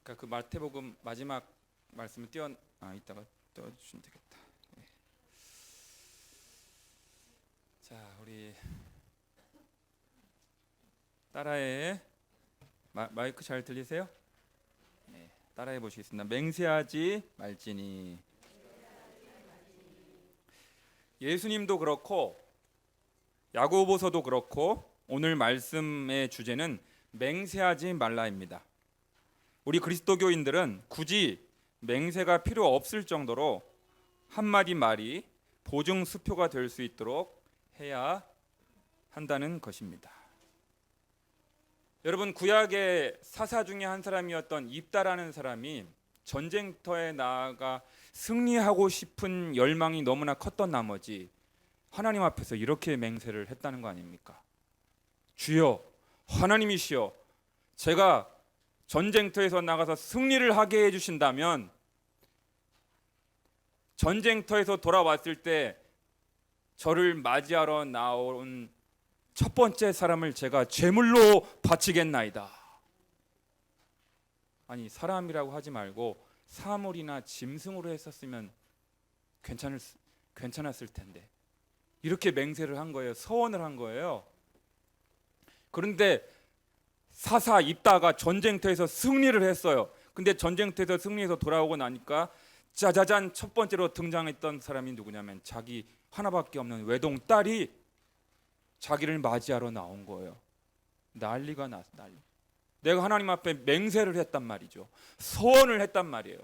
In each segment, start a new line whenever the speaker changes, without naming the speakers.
아까 그 마태복음 마지막 말씀을 이따가 띄워주시면 되겠다. 예. 자, 우리 따라해. 마이크 잘 들리세요? 네, 따라해 보시겠습니다. 맹세하지 말지니. 예수님도 그렇고 야고보서도 그렇고 오늘 말씀의 주제는 맹세하지 말라입니다. 우리 그리스도교인들은 굳이 맹세가 필요 없을 정도로 한마디 말이 보증 수표가 될 수 있도록 해야 한다는 것입니다. 여러분, 구약의 사사 중에 한 사람이었던 입다라는 사람이 전쟁터에 나아가 승리하고 싶은 열망이 너무나 컸던 나머지 하나님 앞에서 이렇게 맹세를 했다는 거 아닙니까? 주여, 하나님이시여, 제가 전쟁터에서 나가서 승리를 하게 해주신다면 전쟁터에서 돌아왔을 때 저를 맞이하러 나온 첫 번째 사람을 제가 제물로 바치겠나이다. 아니, 사람이라고 하지 말고 사물이나 짐승으로 했었으면 괜찮았을 텐데 이렇게 맹세를 한 거예요. 서원을 한 거예요. 그런데 사사 입다가 전쟁터에서 승리를 했어요. 근데 전쟁터에서 승리해서 돌아오고 나니까 짜자잔 첫 번째로 등장했던 사람이 누구냐면 자기 하나밖에 없는 외동 딸이 자기를 맞이하러 나온 거예요. 난리가 났어, 난리. 내가 하나님 앞에 맹세를 했단 말이죠. 서원을 했단 말이에요.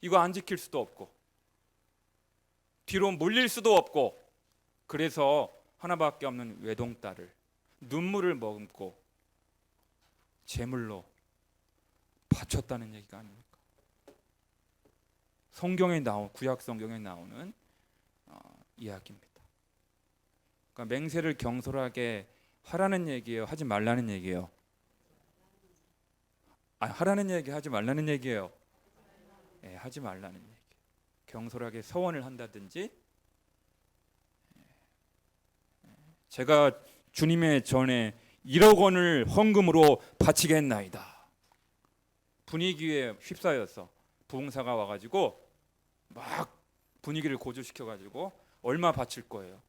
이거 안 지킬 수도 없고 뒤로 물릴 수도 없고 그래서 하나밖에 없는 외동딸을 눈물을 머금고 제물로 바쳤다는 얘기가 아닙니까? 성경에 구약 성경에 나오는 이야기입니다. 그러니까 맹세를 경솔하게 하라는 얘기예요, 하지 말라는 얘기예요? 하라는 얘기, 하지 말라는 얘기예요. 네, 하지 말라는 얘기. 경솔하게 서원을 한다든지, 제가 주님의 전에 1억 원을 헌금으로 바치겠나이다. 분위기에 휩싸여서 부흥사가 와가지고 막 분위기를 고조시켜가지고 얼마 바칠 거예요?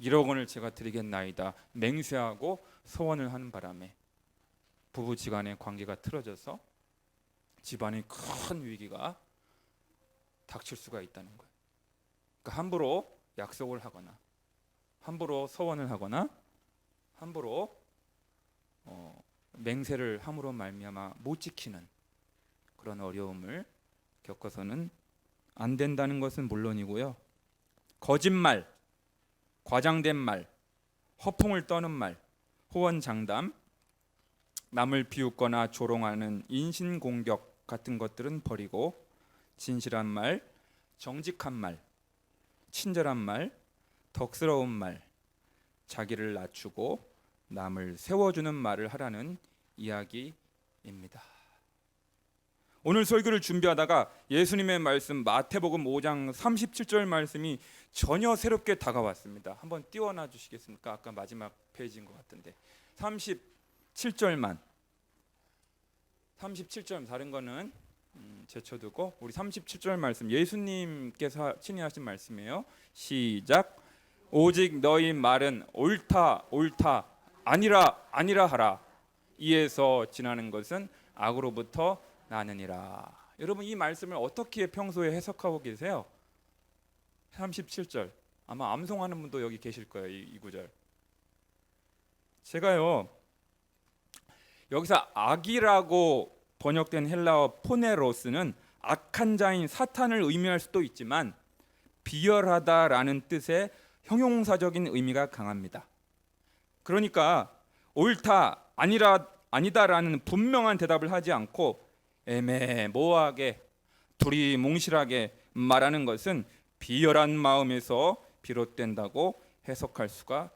1억 원을 제가 드리겠나이다. 맹세하고 소원을 하는 바람에 부부지간의 관계가 틀어져서 집안에 큰 위기가 닥칠 수가 있다는 거예요. 그러니까 함부로 약속을 하거나 함부로 소원을 하거나 함부로 맹세를 함으로 말미암아 못 지키는 그런 어려움을 겪어서는 안 된다는 것은 물론이고요. 거짓말, 과장된 말, 허풍을 떠는 말, 호언장담, 남을 비웃거나 조롱하는 인신공격 같은 것들은 버리고 진실한 말, 정직한 말, 친절한 말, 덕스러운 말, 자기를 낮추고 남을 세워주는 말을 하라는 이야기입니다. 오늘 설교를 준비하다가 예수님의 말씀 마태복음 5장 37절 말씀이 전혀 새롭게 다가왔습니다. 한번 띄워놔 주시겠습니까? 아까 마지막 페이지인 것 같은데 37절만 37절 다른 거는 제쳐두고 우리 37절 말씀 예수님께서 친히 하신 말씀이에요. 시작. 오직 너희 말은 옳다 옳다 아니라 아니라 하라. 이에서 지나는 것은 악으로부터 나느니라. 여러분, 이 말씀을 어떻게 평소에 해석하고 계세요? 37절 아마 암송하는 분도 여기 계실 거예요. 이 구절 제가요 여기서 악이라고 번역된 헬라어 포네로스는 악한 자인 사탄을 의미할 수도 있지만 비열하다라는 뜻의 형용사적인 의미가 강합니다. 그러니까 옳다 아니다라는 분명한 대답을 하지 않고 애매모호하게 두리뭉실하게 말하는 것은 비열한 마음에서 비롯된다고 해석할 수가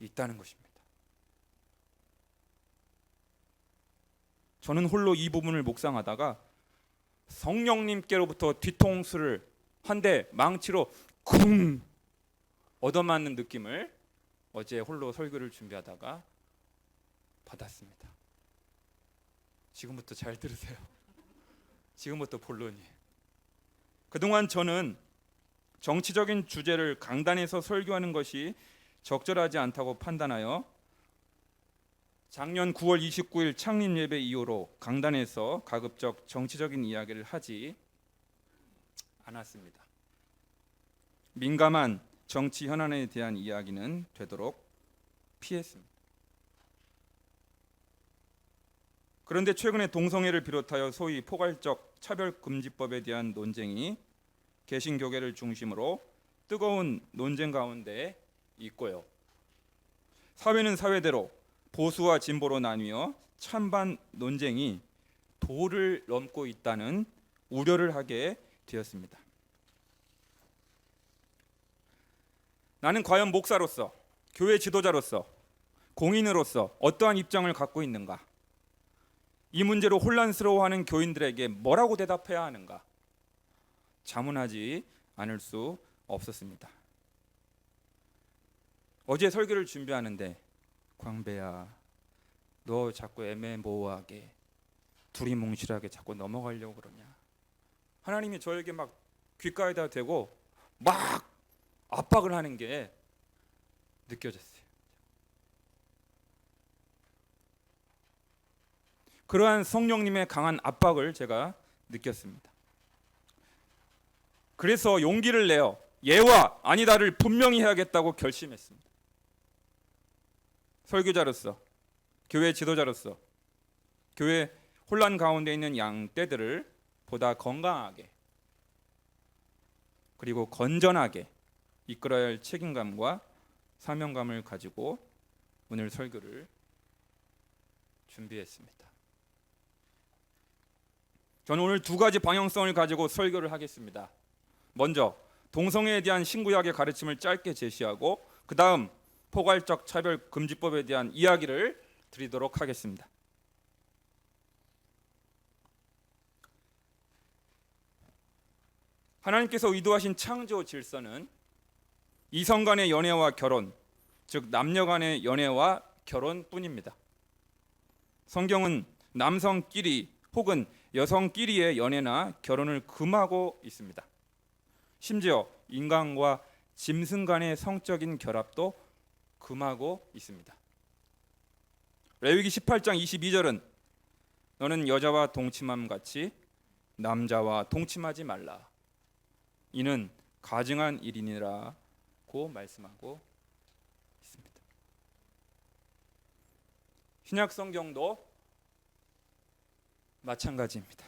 있다는 것입니다. 저는 홀로 이 부분을 묵상하다가 성령님께로부터 뒤통수를 한 대 망치로 쿵 얻어맞는 느낌을 어제 홀로 설교를 준비하다가 받았습니다. 지금부터 잘 들으세요. 지금부터 본론이에요. 그동안 저는 정치적인 주제를 강단에서 설교하는 것이 적절하지 않다고 판단하여 작년 9월 29일 창립 예배 이후로 강단에서 가급적 정치적인 이야기를 하지 않았습니다. 민감한 정치 현안에 대한 이야기는 되도록 피했습니다. 그런데 최근에 동성애를 비롯하여 소위 포괄적 차별금지법에 대한 논쟁이 개신교계를 중심으로 뜨거운 논쟁 가운데 있고요. 사회는 사회대로 보수와 진보로 나뉘어 찬반 논쟁이 도를 넘고 있다는 우려를 하게 되었습니다. 나는 과연 목사로서, 교회 지도자로서, 공인으로서 어떠한 입장을 갖고 있는가? 이 문제로 혼란스러워하는 교인들에게 뭐라고 대답해야 하는가? 자문하지 않을 수 없었습니다. 어제 설교를 준비하는데 광배야, 너 자꾸 애매모호하게 두리뭉실하게 자꾸 넘어가려고 그러냐? 하나님이 저에게 막 귓가에다 대고 막 압박을 하는 게 느껴졌어요. 그러한 성령님의 강한 압박을 제가 느꼈습니다. 그래서 용기를 내어 예와 아니다를 분명히 해야겠다고 결심했습니다. 설교자로서, 교회 지도자로서 교회 혼란 가운데 있는 양떼들을 보다 건강하게 그리고 건전하게 이끌어야 할 책임감과 사명감을 가지고 오늘 설교를 준비했습니다. 저는 오늘 두 가지 방향성을 가지고 설교를 하겠습니다. 먼저 동성애에 대한 신구약의 가르침을 짧게 제시하고 그 다음 포괄적 차별금지법에 대한 이야기를 드리도록 하겠습니다. 하나님께서 의도하신 창조 질서는 이성 간의 연애와 결혼, 즉 남녀 간의 연애와 결혼뿐입니다. 성경은 남성끼리 혹은 여성끼리의 연애나 결혼을 금하고 있습니다. 심지어 인간과 짐승 간의 성적인 결합도 금하고 있습니다. 레위기 18장 22절은 너는 여자와 동침함 같이 남자와 동침하지 말라. 이는 가증한 일이니라고 말씀하고 있습니다. 신약 성경도 마찬가지입니다.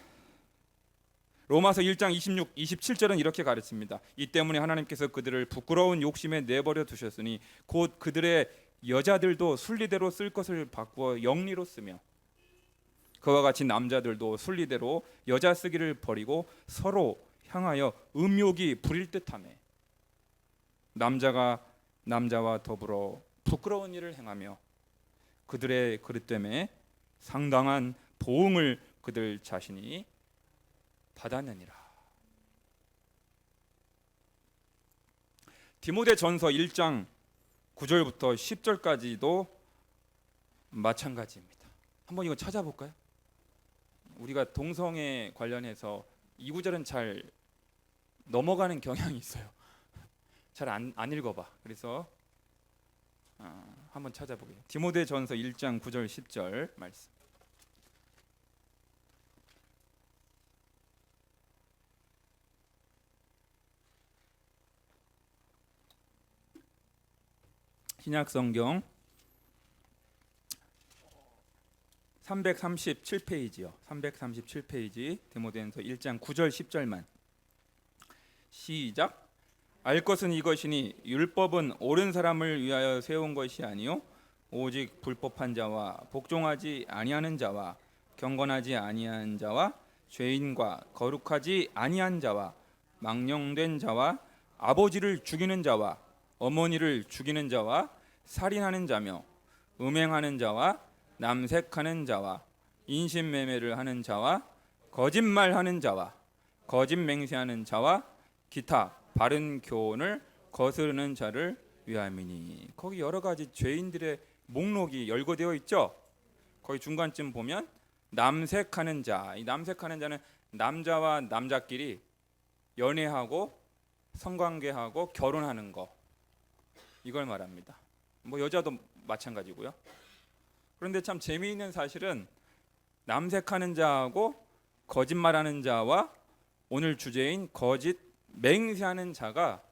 로마서 1장 26, 27절은 이렇게 가르칩니다. 이 때문에 하나님께서 그들을 부끄러운 욕심에 내버려 두셨으니 곧 그들의 여자들도 순리대로 쓸 것을 바꾸어 영리로 쓰며 그와 같이 남자들도 순리대로 여자 쓰기를 버리고 서로 향하여 음욕이 부릴 듯하매 남자가 남자와 더불어 부끄러운 일을 행하며 그들의 그릇 때문에 상당한 보응을 그들 자신이 받았느니라. 디모데전서 1장 9절부터 10절까지도 마찬가지입니다. 한번 이거 찾아볼까요? 우리가 동성애 관련해서 이 구절은 잘 넘어가는 경향이 있어요. 잘 안 읽어봐. 그래서 한번 찾아보게요. 디모데전서 1장 9절 10절 말씀. 신약성경 337페이지요. 337페이지 디모데전서 1장 9절 10절만 시작. 알 것은 이것이니 율법은 옳은 사람을 위하여 세운 것이 아니요 오직 불법한 자와 복종하지 아니하는 자와 경건하지 아니한 자와 죄인과 거룩하지 아니한 자와 망령된 자와 아버지를 죽이는 자와 어머니를 죽이는 자와 살인하는 자며 음행하는 자와 남색하는 자와 인신매매를 하는 자와 거짓말하는 자와 거짓 맹세하는 자와 기타 바른 교훈을 거스르는 자를 위함이니. 거기 여러 가지 죄인들의 목록이 열거되어 있죠. 거기 중간쯤 보면 남색하는 자, 이 남색하는 자는 남자와 남자끼리 연애하고 성관계하고 결혼하는 거, 이걸 말합니다. 뭐 여자도 마찬가지고요. 그런데 참 재미있는 사실은 남색하는 자하고 거짓말하는 자와 오늘 주제인 거짓 맹세하는 자가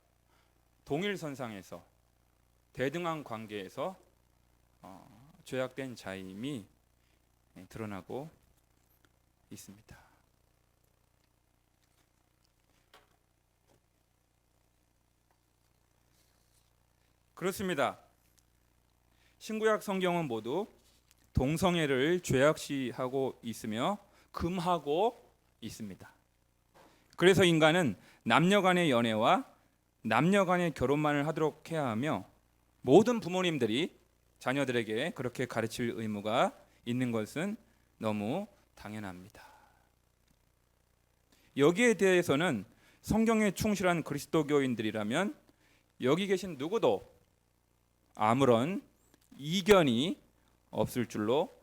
동일선상에서 대등한 관계에서 죄악된 자임이 드러나고 있습니다. 그렇습니다. 신구약 성경은 모두 동성애를 죄악시하고 있으며 금하고 있습니다. 그래서 인간은 남녀 간의 연애와 남녀 간의 결혼만을 하도록 해야 하며 모든 부모님들이 자녀들에게 그렇게 가르칠 의무가 있는 것은 너무 당연합니다. 여기에 대해서는 성경에 충실한 그리스도교인들이라면 여기 계신 누구도 아무런 이견이 없을 줄로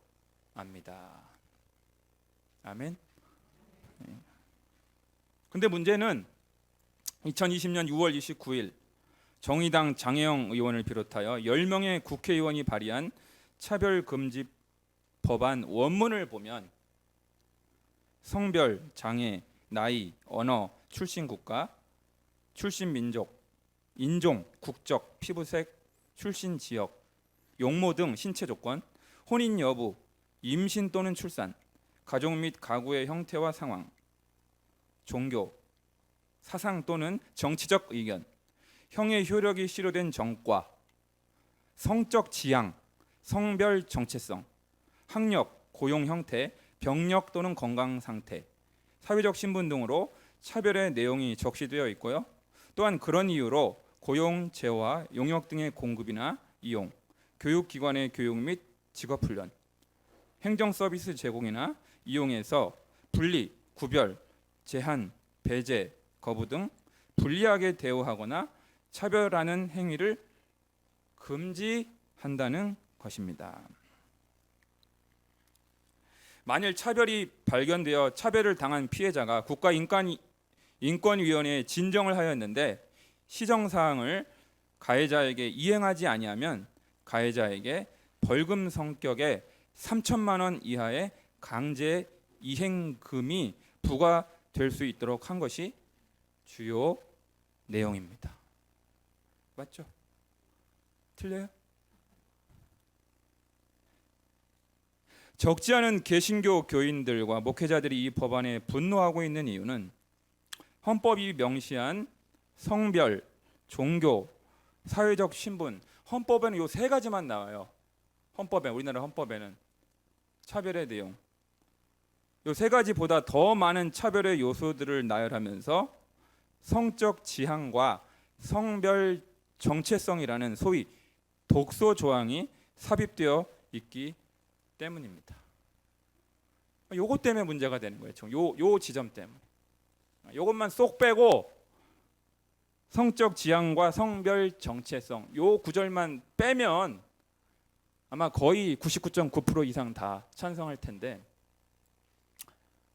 압니다. 아멘. 근데 문제는 2020년 6월 29일 정의당 장혜영 의원을 비롯하여 10명의 국회의원이 발의한 차별금지 법안 원문을 보면 성별, 장애, 나이, 언어, 출신 국가, 출신 민족, 인종, 국적, 피부색, 출신 지역, 용모 등 신체 조건, 혼인 여부, 임신 또는 출산, 가족 및 가구의 형태와 상황, 종교, 사상 또는 정치적 의견, 형의 효력이 실효된 정과, 성적 지향, 성별 정체성, 학력, 고용 형태, 병력 또는 건강 상태, 사회적 신분 등으로 차별의 내용이 적시되어 있고요. 또한 그런 이유로 고용, 재화, 용역 등의 공급이나 이용, 교육기관의 교육 및 직업훈련, 행정 서비스 제공이나 이용에서 분리, 구별, 제한, 배제, 거부 등 불리하게 대우하거나 차별하는 행위를 금지한다는 것입니다. 만일 차별이 발견되어 차별을 당한 피해자가 국가인권위원회에 진정을 하였는데 시정사항을 가해자에게 이행하지 아니하면 가해자에게 벌금 성격의 3천만 원 이하의 강제 이행금이 부과될 수 있도록 한 것이 주요 내용입니다. 맞죠? 틀려요? 적지 않은 개신교 교인들과 목회자들이 이 법안에 분노하고 있는 이유는 헌법이 명시한 성별, 종교, 사회적 신분, 헌법에는 요 세 가지만 나와요. 우리나라 헌법에는 차별의 내용, 요 세 가지보다 더 많은 차별의 요소들을 나열하면서 성적 지향과 성별 정체성이라는 소위 독소 조항이 삽입되어 있기 때문입니다. 요것 때문에 문제가 되는 거예요. 요 지점 때문에. 요것만 쏙 빼고 성적 지향과 성별 정체성 요 구절만 빼면 아마 거의 99.9% 이상 다 찬성할 텐데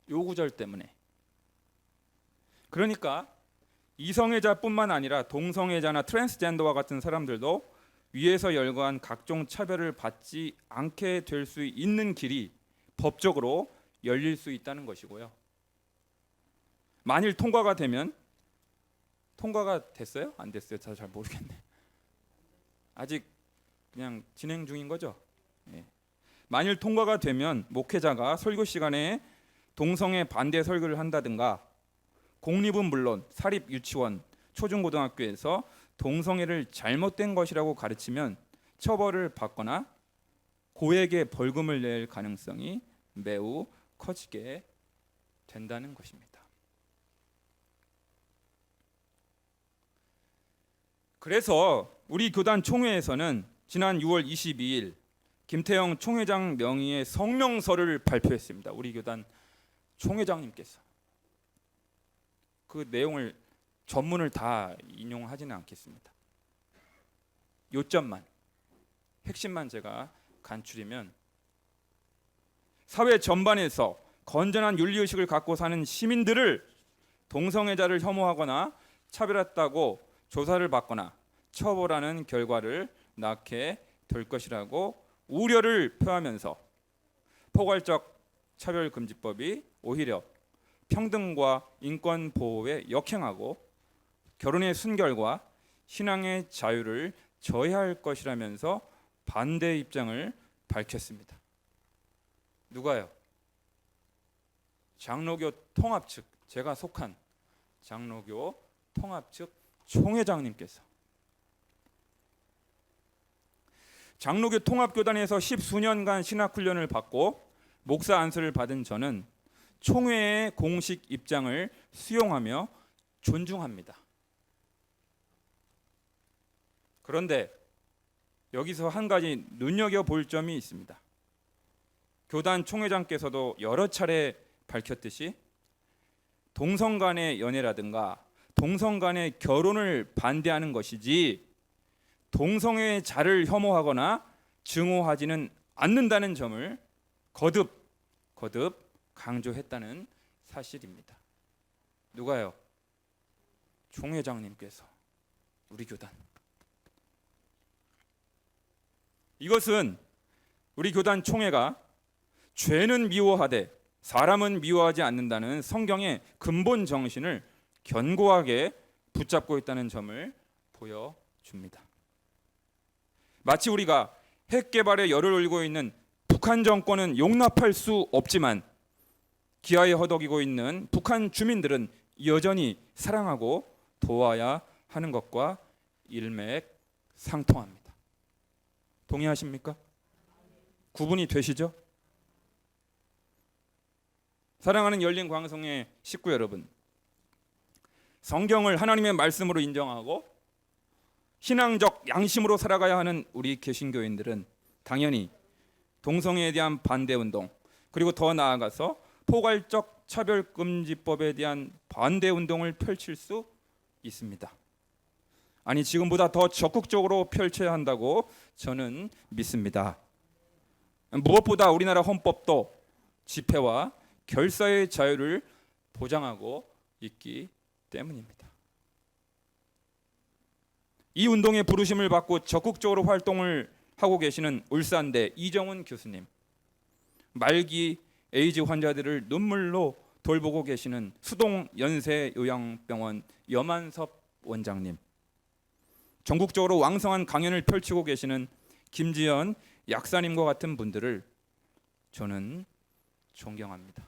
요 구절 때문에. 그러니까 이성애자뿐만 아니라 동성애자나 트랜스젠더와 같은 사람들도 위에서 열거한 각종 차별을 받지 않게 될 수 있는 길이 법적으로 열릴 수 있다는 것이고요. 만일 통과가 되면, 통과가 됐어요? 안 됐어요? 잘 모르겠네. 아직 그냥 진행 중인 거죠? 예. 만일 통과가 되면 목회자가 설교 시간에 동성애 반대 설교를 한다든가 공립은 물론 사립 유치원, 초중고등학교에서 동성애를 잘못된 것이라고 가르치면 처벌을 받거나 고액의 벌금을 낼 가능성이 매우 커지게 된다는 것입니다. 그래서 우리 교단 총회에서는 지난 6월 22일 김태형 총회장 명의의 성명서를 발표했습니다. 우리 교단 총회장님께서. 그 내용을 전문을 다 인용하지는 않겠습니다. 요점만, 핵심만 제가 간추리면 사회 전반에서 건전한 윤리의식을 갖고 사는 시민들을 동성애자를 혐오하거나 차별했다고 조사를 받거나 처벌하는 결과를 낳게 될 것이라고 우려를 표하면서 포괄적 차별금지법이 오히려 평등과 인권 보호에 역행하고 결혼의 순결과 신앙의 자유를 저해할 것이라면서 반대 입장을 밝혔습니다. 누가요? 장로교 통합 측, 제가 속한 장로교 통합 측 총회장님께서. 장로교 통합교단에서 10수년간 신학훈련을 받고 목사 안수를 받은 저는 총회의 공식 입장을 수용하며 존중합니다. 그런데 여기서 한 가지 눈여겨볼 점이 있습니다. 교단 총회장께서도 여러 차례 밝혔듯이 동성 간의 연애라든가 동성 간의 결혼을 반대하는 것이지 동성애의 자를 혐오하거나 증오하지는 않는다는 점을 거듭 강조했다는 사실입니다. 누가요? 총회장님께서, 우리 교단. 이것은 우리 교단 총회가 죄는 미워하되 사람은 미워하지 않는다는 성경의 근본 정신을 견고하게 붙잡고 있다는 점을 보여줍니다. 마치 우리가 핵 개발에 열을 올리고 있는 북한 정권은 용납할 수 없지만 기아에 허덕이고 있는 북한 주민들은 여전히 사랑하고 도와야 하는 것과 일맥상통합니다. 동의하십니까? 구분이 되시죠? 사랑하는 열린 광성의 식구 여러분, 성경을 하나님의 말씀으로 인정하고 신앙적 양심으로 살아가야 하는 우리 개신교인들은 당연히 동성애에 대한 반대운동, 그리고 더 나아가서 포괄적 차별금지법에 대한 반대운동을 펼칠 수 있습니다. 아니, 지금보다 더 적극적으로 펼쳐야 한다고 저는 믿습니다. 무엇보다 우리나라 헌법도 집회와 결사의 자유를 보장하고 있기 때문입니다. 이 운동의 부르심을 받고 적극적으로 활동을 하고 계시는 울산대 이정훈 교수님, 말기 에이즈 환자들을 눈물로 돌보고 계시는 수동 연세요양병원 여만섭 원장님, 전국적으로 왕성한 강연을 펼치고 계시는 김지연 약사님과 같은 분들을 저는 존경합니다.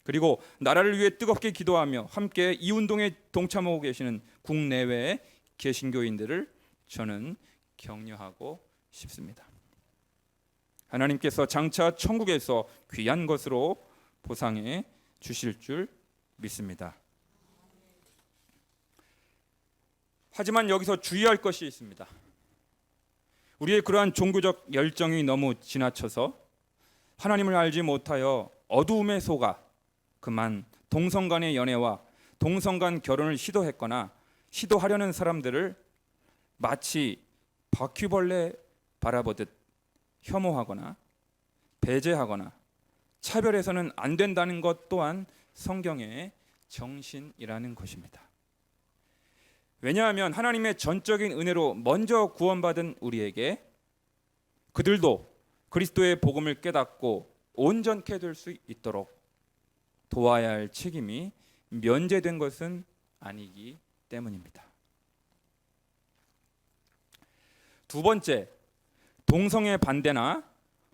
그리고 나라를 위해 뜨겁게 기도하며 함께 이 운동에 동참하고 계시는 국내외의 개신교인들을 저는 격려하고 싶습니다. 하나님께서 장차 천국에서 귀한 것으로 보상해 주실 줄 믿습니다. 하지만 여기서 주의할 것이 있습니다. 우리의 그러한 종교적 열정이 너무 지나쳐서 하나님을 알지 못하여 어두움에 속아 그만 동성 간의 연애와 동성 간 결혼을 시도했거나 시도하려는 사람들을 마치 바퀴벌레 바라보듯 혐오하거나 배제하거나 차별해서는 안 된다는 것 또한 성경의 정신이라는 것입니다. 왜냐하면 하나님의 전적인 은혜로 먼저 구원받은 우리에게 그들도 그리스도의 복음을 깨닫고 온전케 될 수 있도록 도와야 할 책임이 면제된 것은 아니기 때문입니다. 두 번째, 동성애 반대나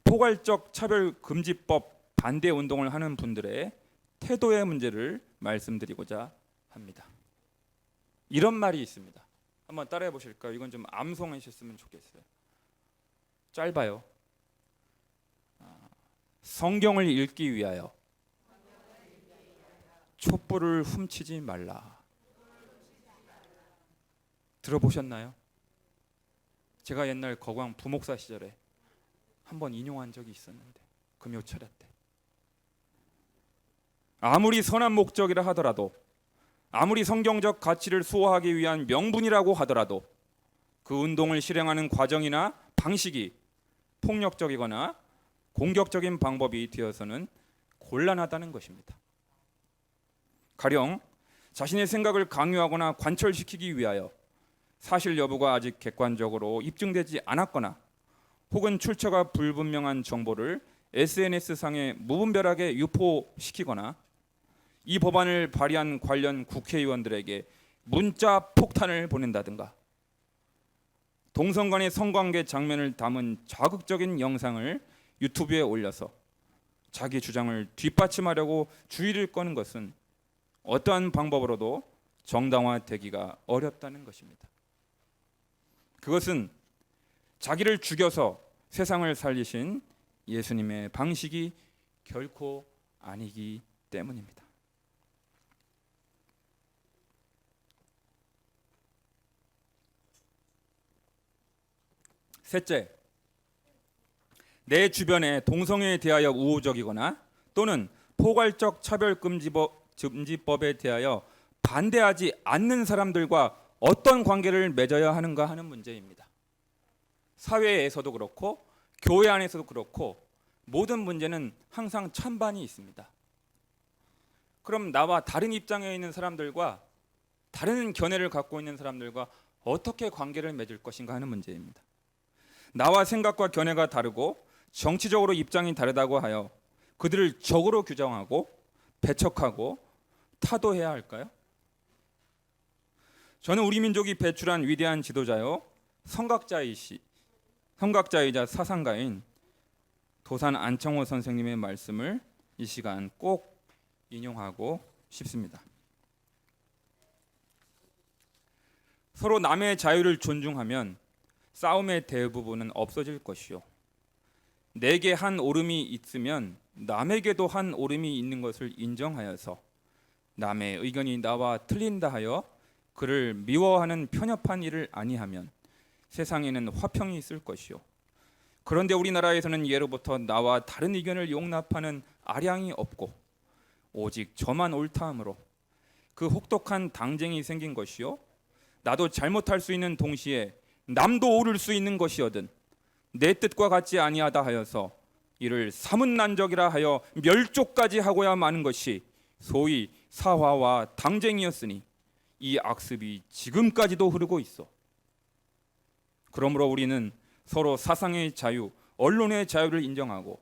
포괄적 차별금지법 반대 운동을 하는 분들의 태도의 문제를 말씀드리고자 합니다. 이런 말이 있습니다. 한번 따라해 보실까요? 이건 좀 암송하셨으면 좋겠어요. 짧아요. 성경을 읽기 위하여 촛불을 훔치지 말라. 들어보셨나요? 제가 옛날 거광 부목사 시절에 한번 인용한 적이 있었는데, 금요 철야 때. 아무리 선한 목적이라 하더라도, 아무리 성경적 가치를 수호하기 위한 명분이라고 하더라도 그 운동을 실행하는 과정이나 방식이 폭력적이거나 공격적인 방법이 되어서는 곤란하다는 것입니다. 가령 자신의 생각을 강요하거나 관철시키기 위하여 사실 여부가 아직 객관적으로 입증되지 않았거나 혹은 출처가 불분명한 정보를 SNS상에 무분별하게 유포시키거나 이 법안을 발의한 관련 국회의원들에게 문자 폭탄을 보낸다든가 동성 간의 성관계 장면을 담은 자극적인 영상을 유튜브에 올려서 자기 주장을 뒷받침하려고 주의를 꺼는 것은 어떠한 방법으로도 정당화되기가 어렵다는 것입니다. 그것은 자기를 죽여서 세상을 살리신 예수님의 방식이 결코 아니기 때문입니다. 셋째, 내 주변에 동성애에 대하여 우호적이거나 또는 포괄적 차별금지법에 대하여 반대하지 않는 사람들과 어떤 관계를 맺어야 하는가 하는 문제입니다. 사회에서도 그렇고 교회 안에서도 그렇고 모든 문제는 항상 찬반이 있습니다. 그럼 나와 다른 입장에 있는 사람들과 다른 견해를 갖고 있는 사람들과 어떻게 관계를 맺을 것인가 하는 문제입니다. 나와 생각과 견해가 다르고 정치적으로 입장이 다르다고 하여 그들을 적으로 규정하고 배척하고 타도해야 할까요? 저는 우리 민족이 배출한 위대한 지도자요 성각자이자 사상가인 도산 안창호 선생님의 말씀을 이 시간 꼭 인용하고 싶습니다. 서로 남의 자유를 존중하면 싸움의 대부분은 없어질 것이요 내게 한 오름이 있으면 남에게도 한 오름이 있는 것을 인정하여서 남의 의견이 나와 틀린다 하여 그를 미워하는 편협한 일을 아니하면 세상에는 화평이 있을 것이요 그런데 우리나라에서는 예로부터 나와 다른 의견을 용납하는 아량이 없고 오직 저만 옳다 하므로 그 혹독한 당쟁이 생긴 것이요 나도 잘못할 수 있는 동시에 남도 옳을 수 있는 것이거든 내 뜻과 같지 아니하다 하여서 이를 사문난적이라 하여 멸족까지 하고야 마는 것이 소위 사화와 당쟁이었으니 이 악습이 지금까지도 흐르고 있어. 그러므로 우리는 서로 사상의 자유, 언론의 자유를 인정하고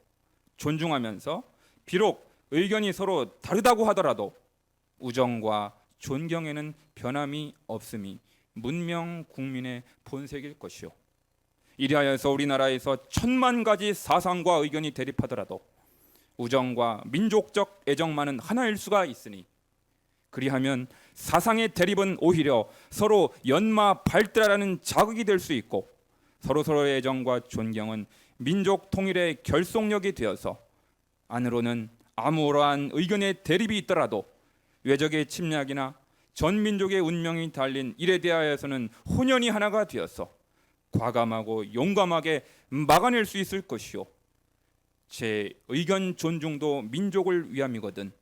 존중하면서 비록 의견이 서로 다르다고 하더라도 우정과 존경에는 변함이 없음이 문명 국민의 본색일 것이요 이리하여서 우리나라에서 1000만 가지 사상과 의견이 대립하더라도 우정과 민족적 애정만은 하나일 수가 있으니 그리하면 사상의 대립은 오히려 서로 연마 발달하는 자극이 될 수 있고 서로서로의 애정과 존경은 민족 통일의 결속력이 되어서 안으로는 아무러한 의견의 대립이 있더라도 외적의 침략이나 전 민족의 운명이 달린 일에 대하여서는 혼연이 하나가 되어서 과감하고 용감하게 막아낼 수 있을 것이요 제 의견 존중도 민족을 위함이거든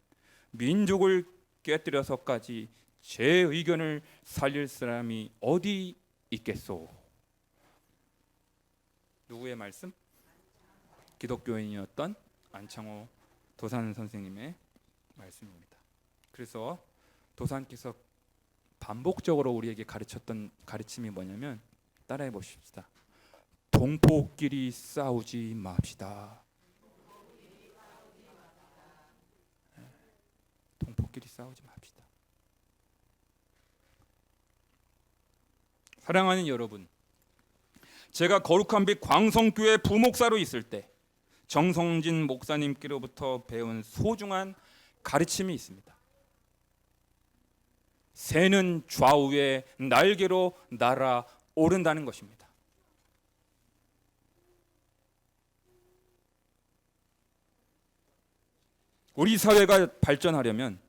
민족을 깨뜨려서까지 제 의견을 살릴 사람이 어디 있겠소. 누구의 말씀? 기독교인이었던 안창호 도산 선생님의 말씀입니다. 그래서 도산께서 반복적으로 우리에게 가르쳤던 가르침이 뭐냐면 따라해 보십시다. 동포끼리 싸우지 맙시다. 동포끼리 싸우지 맙시다. 사랑하는 여러분, 제가 거룩한 빛 광성교회 부목사로 있을 때 정성진 목사님께로부터 배운 소중한 가르침이 있습니다. 새는 좌우의 날개로 날아오른다는 것입니다. 우리 사회가 발전하려면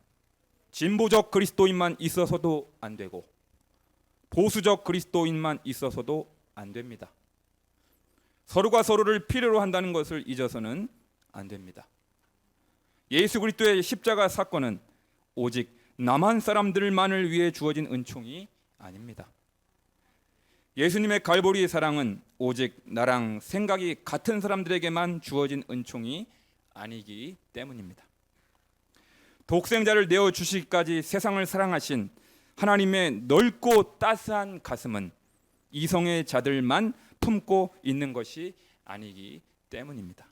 진보적 그리스도인만 있어서도 안 되고 보수적 그리스도인만 있어서도 안 됩니다. 서로가 서로를 필요로 한다는 것을 잊어서는 안 됩니다. 예수 그리스도의 십자가 사건은 오직 남한 사람들만을 위해 주어진 은총이 아닙니다. 예수님의 갈보리의 사랑은 오직 나랑 생각이 같은 사람들에게만 주어진 은총이 아니기 때문입니다. 독생자를 내어 주시기까지 세상을 사랑하신 하나님의 넓고 따스한 가슴은 이성의 자들만 품고 있는 것이 아니기 때문입니다.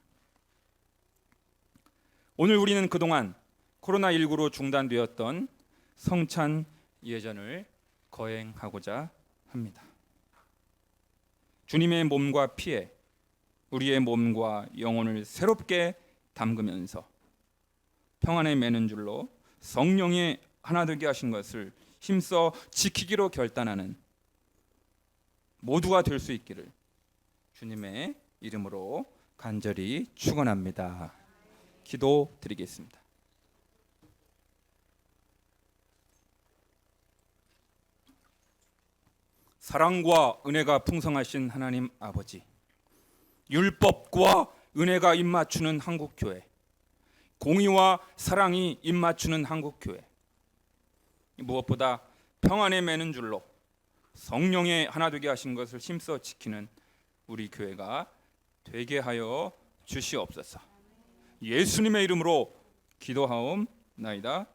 오늘 우리는 그동안 코로나19로 중단되었던 성찬 예전을 거행하고자 합니다. 주님의 몸과 피에 우리의 몸과 영혼을 새롭게 담그면서 평안에 매는 줄로 성령의 하나 되게 하신 것을 힘써 지키기로 결단하는 모두가 될 수 있기를 주님의 이름으로 간절히 축원합니다. 기도드리겠습니다. 사랑과 은혜가 풍성하신 하나님 아버지, 율법과 은혜가 입맞추는 한국교회, 공의와 사랑이 입맞추는 한국교회, 무엇보다 평안에 매는 줄로 성령의 하나 되게 하신 것을 힘써 지키는 우리 교회가 되게 하여 주시옵소서. 예수님의 이름으로 기도하옵나이다.